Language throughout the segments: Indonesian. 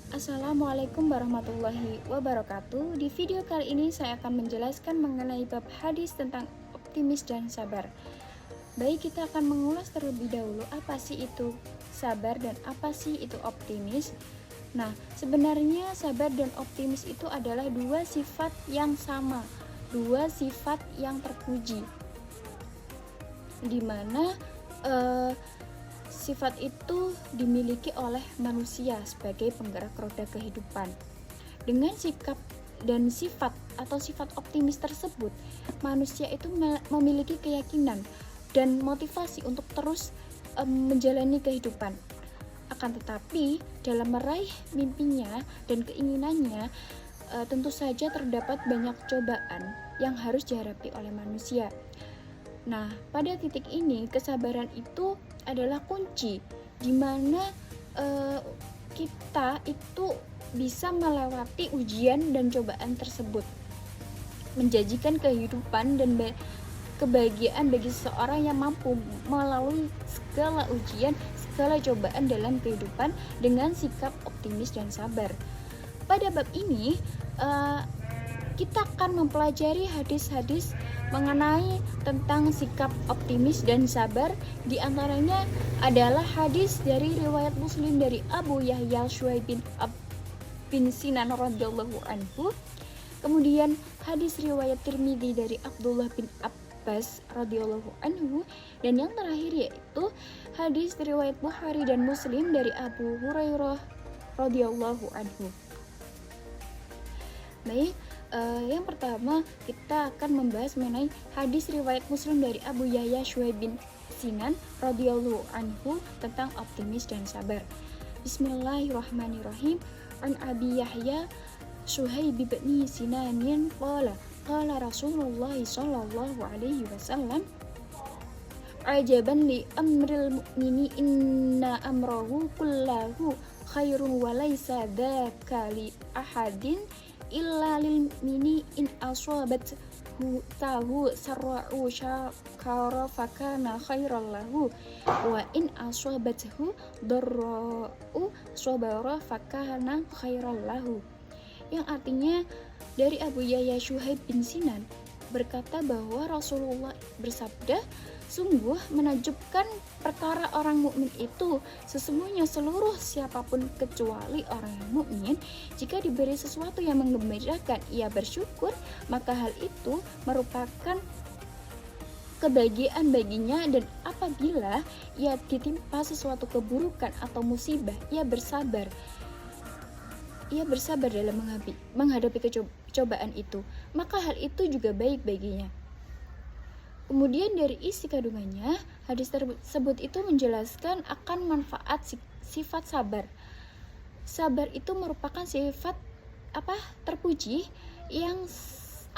Assalamualaikum warahmatullahi wabarakatuh. Di video kali ini saya akan menjelaskan mengenai bab hadis tentang optimis dan sabar. Baik, kita akan mengulas terlebih dahulu apa sih itu sabar dan apa sih itu optimis. Nah, sebenarnya sabar dan optimis itu adalah dua sifat yang sama, dua sifat yang terpuji, di mana sifat itu dimiliki oleh manusia sebagai penggerak roda kehidupan. Dengan sikap dan sifat atau sifat optimis tersebut, manusia itu memiliki keyakinan dan motivasi untuk terus menjalani kehidupan. Akan tetapi, dalam meraih mimpinya dan keinginannya, tentu saja terdapat banyak cobaan yang harus dihadapi oleh manusia. Nah, pada titik ini kesabaran itu adalah kunci di mana kita itu bisa melewati ujian dan cobaan tersebut, menjanjikan kehidupan dan kebahagiaan bagi seseorang yang mampu melalui segala ujian, segala cobaan dalam kehidupan dengan sikap optimis dan sabar. Pada bab ini kita akan mempelajari hadis-hadis mengenai tentang sikap optimis dan sabar. Di antaranya adalah hadis dari riwayat Muslim dari Abu Yahya Syuaib bin Sinan radhiyallahu anhu. Kemudian hadis riwayat Tirmidzi dari Abdullah bin Abbas radhiyallahu anhu, dan yang terakhir yaitu hadis riwayat Bukhari dan Muslim dari Abu Hurairah radhiyallahu anhu. Baik, yang pertama kita akan membahas mengenai hadis riwayat Muslim dari Abu Yahya Syuaib bin Sinan radhiyallahu anhu tentang optimis dan sabar. Bismillahirrahmanirrahim. An Abi Yahya Syuaib bin Sinanin qala Rasulullah sallallahu alaihi wasallam, ajaban li amril mu'mini inna amrahu kullahu khairun wa laysa dzaka li ahadin illa lil mini in aswabat tahu sarra'u syakara fakana khairal lahu wa in aswabathu darra'u sabara fakana khairal lahu. Yang artinya dari Abu Yahya Syuaib bin Sinan berkata bahwa Rasulullah bersabda, sungguh menakjubkan perkara orang mukmin itu, sesungguhnya seluruh siapapun kecuali orang yang mukmin, jika diberi sesuatu yang menggembirakan ia bersyukur, maka hal itu merupakan kebahagiaan baginya, dan apabila ia ditimpa sesuatu keburukan atau musibah ia bersabar dalam menghadapi cobaan itu, maka hal itu juga baik baginya. Kemudian dari isi kandungannya, hadis tersebut itu menjelaskan akan manfaat sifat sabar. Sabar itu merupakan sifat terpuji yang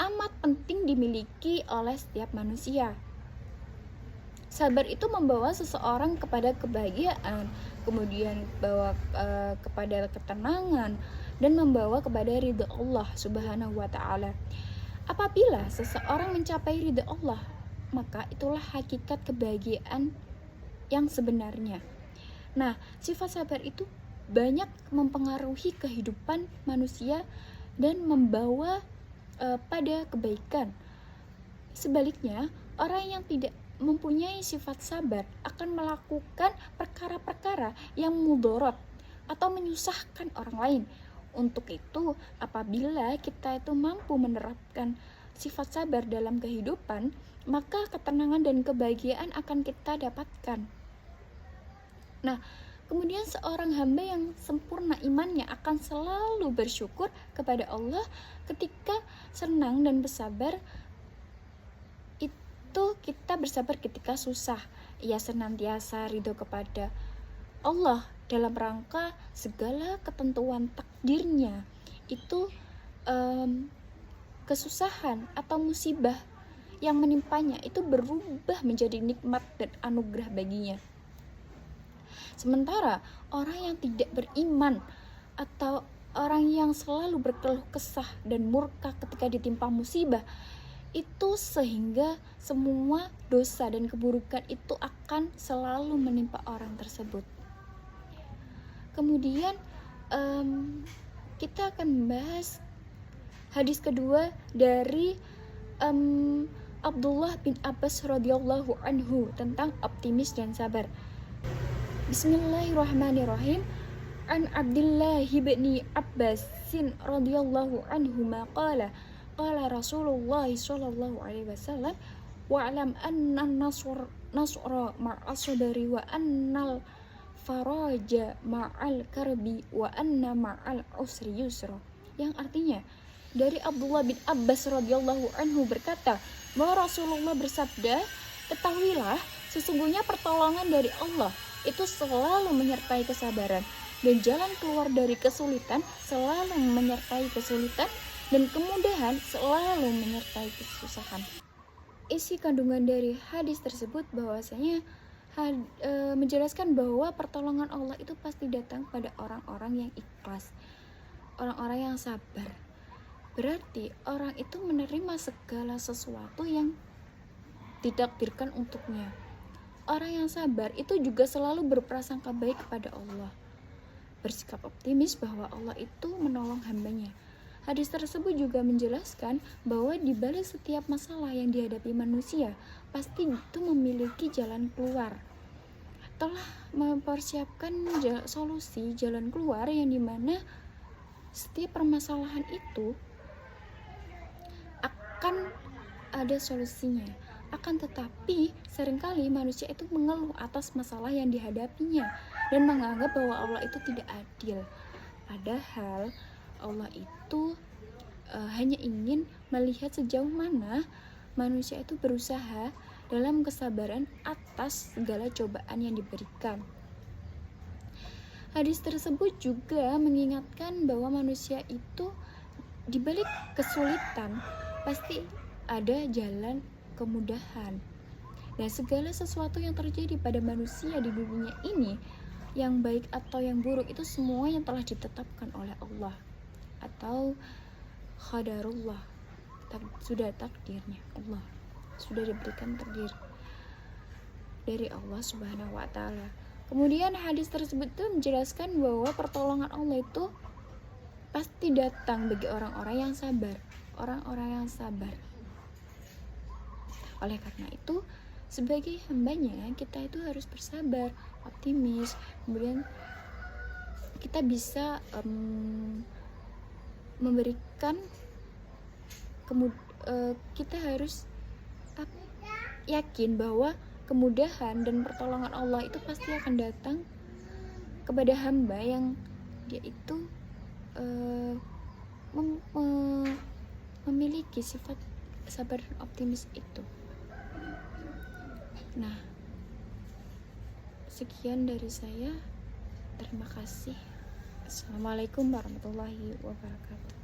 amat penting dimiliki oleh setiap manusia. Sabar itu membawa seseorang kepada kebahagiaan, kemudian bawa kepada ketenangan, dan membawa kepada ridha Allah Subhanahu wa ta'ala. Apabila seseorang mencapai ridha Allah, maka itulah hakikat kebahagiaan yang sebenarnya. Nah, sifat sabar itu banyak mempengaruhi kehidupan manusia dan membawa pada kebaikan. Sebaliknya, orang yang tidak mempunyai sifat sabar akan melakukan perkara-perkara yang mudarat atau menyusahkan orang lain. Untuk itu, apabila kita itu mampu menerapkan sifat sabar dalam kehidupan, maka ketenangan dan kebahagiaan akan kita dapatkan. Nah, kemudian seorang hamba yang sempurna imannya akan selalu bersyukur kepada Allah ketika senang dan bersabar. Itu kita bersabar ketika susah. Ia senantiasa ridho kepada Allah dalam rangka segala ketentuan takdirnya. Itu kesusahan atau musibah yang menimpanya itu berubah menjadi nikmat dan anugerah baginya. Sementara orang yang tidak beriman atau orang yang selalu berkeluh kesah dan murka ketika ditimpa musibah, itu sehingga semua dosa dan keburukan itu akan selalu menimpa orang tersebut. Kemudian kita akan membahas hadis kedua dari Abdullah bin Abbas radhiyallahu anhu tentang optimis dan sabar. Bismillahirrahmanirrahim. An Abdullah bin Abbas radhiyallahu anhu qala qala Rasulullah sallallahu alaihi wasallam wa'lam anna nasra ma'as sabri wa annal faraja ma'al karbi wa anna ma'al usri yusra. Yang artinya, dari Abdullah bin Abbas radhiyallahu anhu berkata bahwa Rasulullah bersabda, ketahuilah sesungguhnya pertolongan dari Allah itu selalu menyertai kesabaran, dan jalan keluar dari kesulitan selalu menyertai kesulitan, dan kemudahan selalu menyertai kesusahan. Isi kandungan dari hadis tersebut bahwasanya menjelaskan bahwa pertolongan Allah itu pasti datang pada orang-orang yang ikhlas, orang-orang yang sabar. Berarti orang itu menerima segala sesuatu yang ditakdirkan untuknya. Orang yang sabar itu juga selalu berprasangka baik kepada Allah, bersikap optimis bahwa Allah itu menolong hambanya. Hadis tersebut juga menjelaskan bahwa di balik setiap masalah yang dihadapi manusia, pasti itu memiliki jalan keluar. Telah mempersiapkan solusi jalan keluar yang dimana setiap permasalahan itu akan ada solusinya. Akan tetapi seringkali manusia itu mengeluh atas masalah yang dihadapinya dan menganggap bahwa Allah itu tidak adil. Padahal Allah itu hanya ingin melihat sejauh mana manusia itu berusaha dalam kesabaran atas segala cobaan yang diberikan. Hadis tersebut juga mengingatkan bahwa manusia itu di balik kesulitan pasti ada jalan kemudahan. Dan segala sesuatu yang terjadi pada manusia di dunia ini, yang baik atau yang buruk, itu semua yang telah ditetapkan oleh Allah atau qadarullah, sudah takdirnya Allah, sudah diberikan takdir dari Allah Subhanahu wa taala. Kemudian hadis tersebut itu menjelaskan bahwa pertolongan Allah itu pasti datang bagi orang-orang yang sabar, orang-orang yang sabar. Oleh karena itu, sebagai hambanya kita itu harus bersabar, optimis. Kemudian kita bisa memberikan kita harus yakin bahwa kemudahan dan pertolongan Allah itu pasti akan datang kepada hamba yang dia itu memiliki sifat sabar dan optimis itu. Nah, sekian dari saya. Terima kasih. Assalamualaikum warahmatullahi wabarakatuh.